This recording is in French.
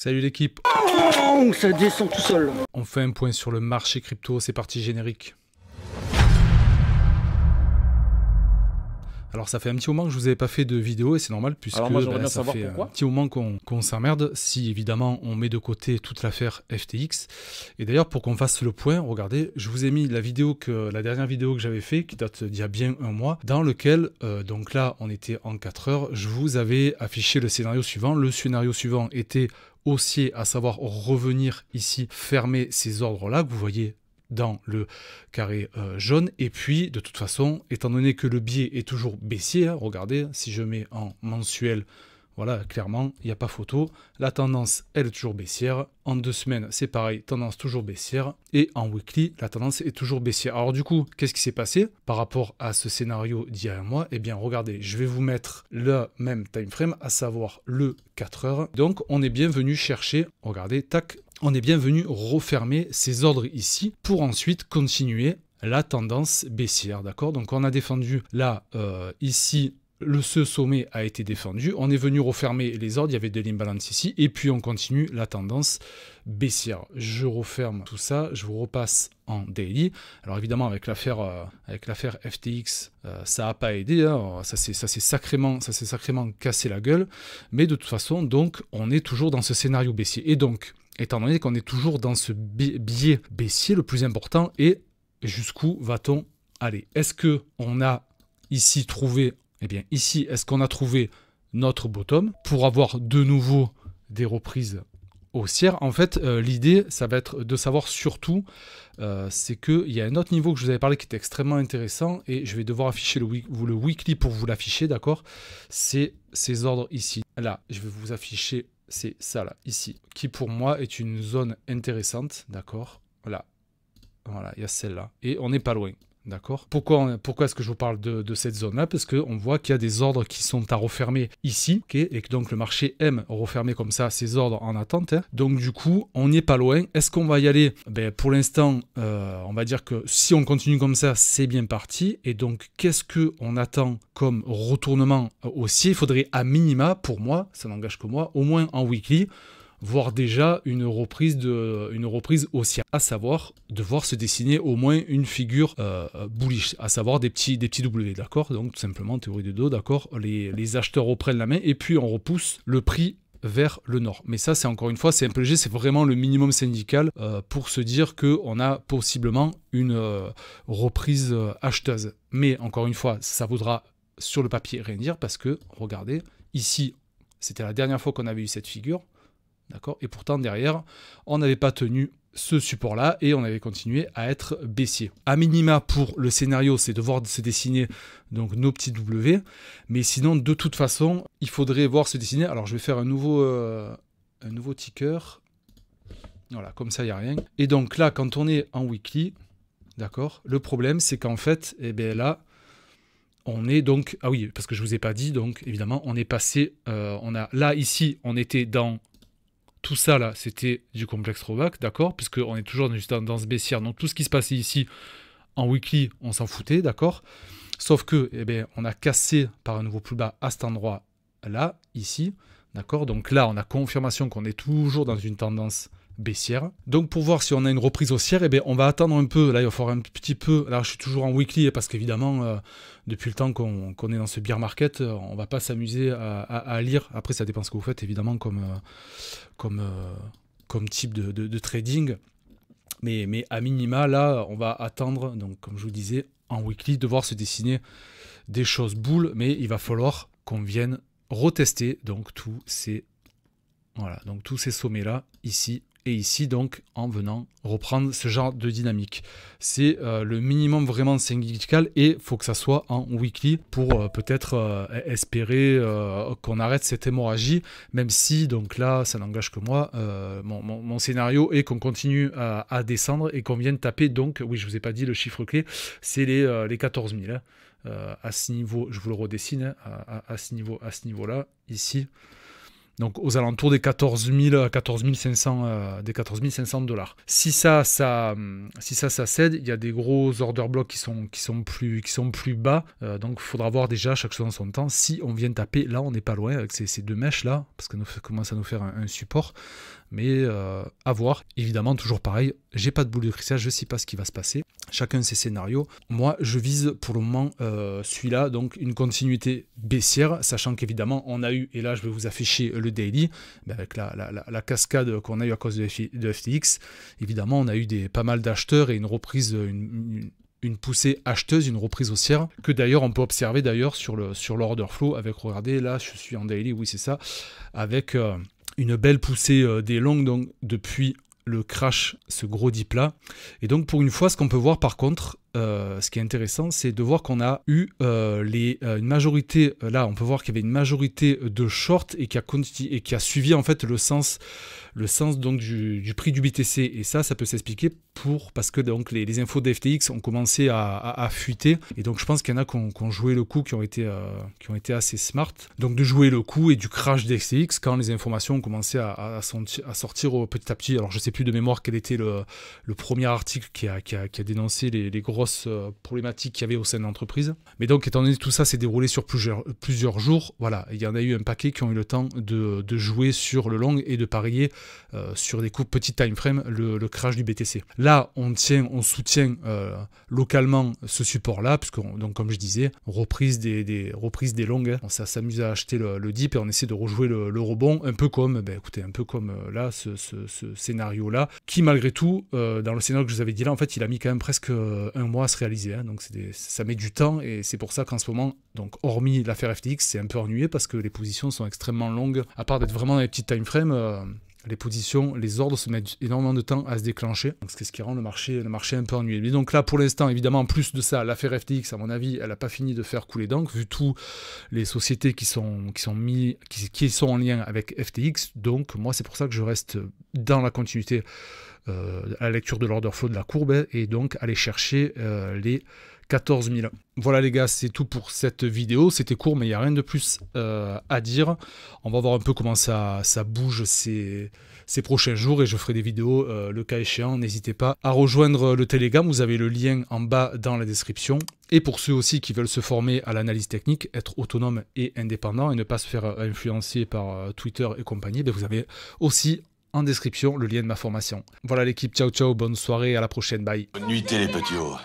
Salut l'équipe. Oh, ça descend tout seul. On fait un point sur le marché crypto, c'est parti générique. Alors ça fait un petit moment que je vous avais pas fait de vidéo et c'est normal puisque Alors moi, j'aimerais bien ça savoir fait pourquoi. un petit moment qu'on s'emmerde si évidemment on met de côté toute l'affaire FTX. Et d'ailleurs pour qu'on fasse le point, regardez, je vous ai mis la dernière vidéo que j'avais fait qui date d'il y a bien un mois, dans lequel donc là on était en 4 heures, je vous avais affiché le scénario suivant. Le scénario suivant était haussier, à savoir revenir ici, fermer ces ordres là que vous voyez dans le carré jaune. Et puis de toute façon, étant donné que le biais est toujours baissier, hein, regardez, si je mets en mensuel, voilà, clairement, il n'y a pas photo. La tendance, elle est toujours baissière. En 2 semaines, c'est pareil, tendance toujours baissière. Et en weekly, la tendance est toujours baissière. Alors du coup, qu'est-ce qui s'est passé par rapport à ce scénario d'il y a un mois? Eh bien, regardez, je vais vous mettre le même time frame, à savoir le 4 heures. Donc, on est bien venu chercher, regardez, tac, on est bien venu refermer ces ordres ici pour ensuite continuer la tendance baissière, d'accord? Donc, on a défendu là, ici, ce sommet a été défendu, on est venu refermer les ordres, il y avait de l'imbalance ici, et puis on continue la tendance baissière. Je referme tout ça, je vous repasse en daily. Alors évidemment avec l'affaire FTX, ça n'a pas aidé, hein. ça s'est sacrément cassé la gueule, mais de toute façon, donc, on est toujours dans ce scénario baissier. Et donc, étant donné qu'on est toujours dans ce biais baissier, le plus important est jusqu'où va-t-on aller? Est-ce qu'on a ici trouvé... Eh bien, ici, est-ce qu'on a trouvé notre bottom pour avoir de nouveau des reprises haussières? En fait, l'idée, ça va être de savoir surtout, c'est qu'il y a un autre niveau que je vous avais parlé qui est extrêmement intéressant et je vais devoir afficher le weekly pour vous l'afficher, d'accord? C'est ces ordres ici. Là, je vais vous afficher, c'est ça là, ici, qui pour moi est une zone intéressante, d'accord? Là, voilà, il y a celle-là. Et on n'est pas loin. D'accord. Pourquoi est-ce que je vous parle de cette zone-là? Parce qu'on voit qu'il y a des ordres qui sont à refermer ici, okay, et que donc le marché aime refermer comme ça ces ordres en attente. Hein. Donc du coup, on n'y est pas loin. Est-ce qu'on va y aller? Ben, pour l'instant, on va dire que si on continue comme ça, c'est bien parti. Et donc, qu'est-ce qu'on attend comme retournement haussier? Il faudrait à minima, pour moi, ça n'engage que moi, au moins en weekly, voire déjà une reprise haussière, à savoir de voir se dessiner au moins une figure bullish, à savoir des petits W, d'accord? Donc tout simplement, théorie de dos, d'accord? Les acheteurs reprennent la main et puis on repousse le prix vers le nord. Mais ça, c'est encore une fois, c'est un peu léger, c'est vraiment le minimum syndical pour se dire qu'on a possiblement une reprise acheteuse. Mais encore une fois, ça voudra sur le papier rien dire parce que, regardez, ici, c'était la dernière fois qu'on avait eu cette figure. D'accord. Et pourtant, derrière, on n'avait pas tenu ce support-là et on avait continué à être baissier. À minima, pour le scénario, c'est de voir se dessiner donc nos petits W. Mais sinon, de toute façon, il faudrait voir se dessiner. Alors, je vais faire un nouveau ticker. Voilà, comme ça, il n'y a rien. Et donc là, quand on est en weekly, d'accord, le problème, c'est qu'en fait, eh bien là, on est donc... Ah oui, parce que je ne vous ai pas dit, donc évidemment, on est passé... là, ici, on était dans... Tout ça, là, c'était du complexe throwback, d'accord? Puisqu'on est toujours dans une tendance baissière. Donc, tout ce qui se passait ici, en weekly, on s'en foutait, d'accord? Sauf que, eh bien, on a cassé par un nouveau plus bas à cet endroit-là, ici, d'accord? Donc là, on a confirmation qu'on est toujours dans une tendance baissière. Donc, pour voir si on a une reprise haussière, eh bien, on va attendre un peu. Là, il va falloir un petit peu... Là, je suis toujours en weekly, parce qu'évidemment... depuis le temps qu'on est dans ce bear market, on ne va pas s'amuser à lire. Après, ça dépend ce que vous faites, évidemment, comme type de trading. Mais à minima, là, on va attendre, donc, comme je vous disais, en weekly, de voir se dessiner des choses boules. Mais il va falloir qu'on vienne retester donc, tous ces sommets-là, ici. Et ici, donc, en venant reprendre ce genre de dynamique. C'est le minimum vraiment syndical et il faut que ça soit en weekly pour peut-être espérer qu'on arrête cette hémorragie, même si, donc là, ça n'engage que moi. Mon scénario est qu'on continue à descendre et qu'on vienne taper, donc, oui, je ne vous ai pas dit le chiffre clé, c'est les 14 000. Hein. À ce niveau, je vous le redessine, hein, à ce niveau-là, ici. Donc aux alentours des 14 000, 14 500, des 14 500 $. Si ça cède, il y a des gros order blocks qui sont plus bas. Donc il faudra voir déjà chaque chose en son temps. Si on vient taper, là on n'est pas loin avec ces deux mèches là, parce que ça commence à nous faire un support. Mais à voir. Évidemment, toujours pareil, j'ai pas de boule de cristal, je sais pas ce qui va se passer. Chacun ses scénarios. Moi, je vise pour le moment celui-là, donc une continuité baissière, sachant qu'évidemment, on a eu, et là je vais vous afficher le daily, avec la cascade qu'on a eu à cause de FTX, évidemment, on a eu pas mal d'acheteurs et une reprise, une poussée acheteuse, une reprise haussière, que d'ailleurs on peut observer d'ailleurs sur l'order flow, avec, regardez, là je suis en daily, oui c'est ça, avec une belle poussée des longues, donc depuis le crash, ce gros dip là. Et donc pour une fois, ce qu'on peut voir par contre, ce qui est intéressant, c'est de voir qu'on a eu une majorité, là on peut voir qu'il y avait une majorité de short et qui a suivi en fait le sens donc du prix du BTC. Et ça peut s'expliquer parce que donc les infos de FTX ont commencé à fuiter. Et donc je pense qu'il y en a qui ont joué le coup, qui ont été assez smart. Donc de jouer le coup et du crash de FTX quand les informations ont commencé à sortir petit à petit. Alors je sais plus de mémoire quel était le premier article qui a dénoncé les grosses problématiques qu'il y avait au sein de l'entreprise. Mais donc étant donné que tout ça s'est déroulé sur plusieurs jours, voilà, il y en a eu un paquet qui ont eu le temps de jouer sur le long et de parier sur des coups petits time frame le crash du BTC. Là, on soutient localement ce support-là, puisque donc comme je disais, reprise des longues. Hein. On s'amuse à acheter le dip et on essaie de rejouer le rebond, un peu comme, là, ce scénario-là, qui malgré tout, dans le scénario que je vous avais dit là, en fait, il a mis quand même presque un mois à se réaliser. Hein. Donc ça met du temps et c'est pour ça qu'en ce moment, donc hormis l'affaire FTX, c'est un peu ennuyé parce que les positions sont extrêmement longues. À part d'être vraiment dans les petits time frames, les positions, les ordres se mettent énormément de temps à se déclencher. Donc c'est ce qui rend le marché un peu ennuyé. Mais donc là, pour l'instant, évidemment, en plus de ça, l'affaire FTX, à mon avis, elle n'a pas fini de faire couler d'encre, vu toutes les sociétés qui sont en lien avec FTX. Donc moi, c'est pour ça que je reste dans la continuité à la lecture de l'order flow de la courbe et donc aller chercher les 14 000. Voilà les gars, c'est tout pour cette vidéo. C'était court, mais il n'y a rien de plus à dire. On va voir un peu comment ça bouge ces prochains jours et je ferai des vidéos le cas échéant. N'hésitez pas à rejoindre le Telegram, vous avez le lien en bas dans la description. Et pour ceux aussi qui veulent se former à l'analyse technique, être autonome et indépendant et ne pas se faire influencer par Twitter et compagnie, vous avez aussi en description le lien de ma formation. Voilà l'équipe, ciao ciao, bonne soirée, à la prochaine, bye. Bonne nuitée les petits hauts.